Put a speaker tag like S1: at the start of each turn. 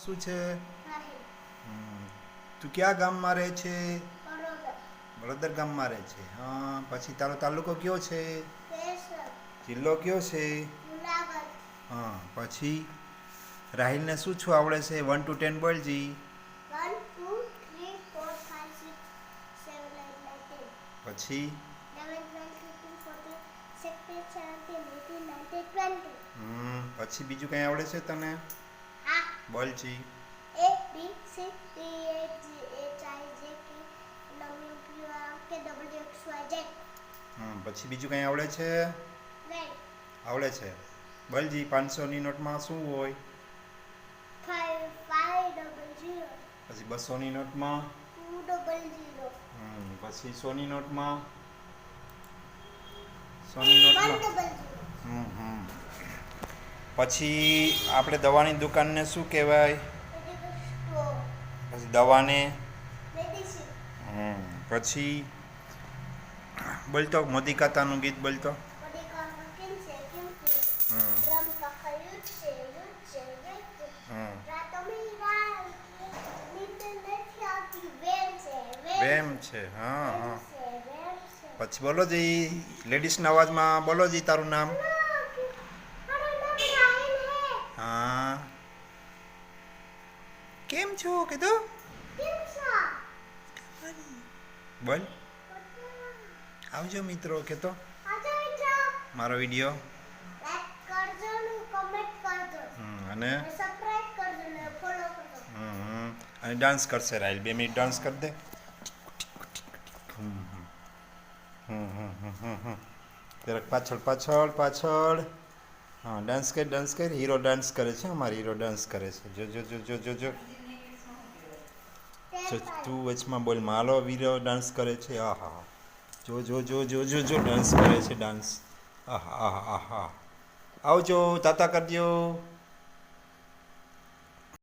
S1: શું છે? તું ક્યાં ગામમાં રહે છે? વડોદર ગામમાં રહે છે. હા, પછી તારો તાલુકો કયો છે? જિલ્લો કયો છે? હા, પછી રાહિલને શું શું આવડે છે? 1 to 10 બોલજી.
S2: 1 2 3 4 5 6 7 8 9 10.
S1: પછી
S2: 11 12 13 14 16 17 18 19 20.
S1: પછી બીજું કંઈ આવડે છે તને?
S2: હા.
S1: બોલજી.
S2: A B C D E F G H I J K L M N P O R Q R S T U V W X Y Z.
S1: પછી બીજું કંઈ આવડે છે? આવડે છે. બોલજી. 500 ની નોટમાં શું હોય?
S2: 5 500.
S1: પછી 200 ની નોટમાં
S2: 200.
S1: પછી 100 ની નોટમાં 100 ની નોટમાં
S2: 100.
S1: પછી આપણે દવાની દુકાનને શું કહેવાય?
S2: Medical store.
S1: પછી દવાને
S2: Medicine.
S1: પછી બોલતો મોદી કાકાનું ગીત બોલતો.
S2: મોદી કાકા કેમ છે ડ્રમ કાકા યુદ્ધ છે રાતો મીરા નીંદ નથી આવતી
S1: વેમ છે. હા હા. પછી બોલો જી લેડીઝના અવાજમાં બોલો જી તારું નામ. હા. કેમ છો કીધું? બોલ. આવજો મિત્રો કહેતો મારો વિડીયો
S2: લાઈક કરજો ને કમેન્ટ કરજો
S1: અને
S2: સબસ્ક્રાઇબ કરજો ને ફોલો કરજો
S1: અને ડાન્સ કરશે રાહિલ 2 મિનિટ ડાન્સ કરી દે. જરાક પાછળ પાછળ પાછળ. હા, ડાન્સ કર. હીરો ડાન્સ કરે છે. અમારો હીરો ડાન્સ કરે છે. જો જો જો જો જો જો તું વચમાં બોલમાં હાલો. વીરો ડાન્સ કરે છે. આહા. જો જો જો જો જો જો ડાન્સ કરે છે. ડાન્સ. આહા આહા આહા. આવજો. તાતા કરજો.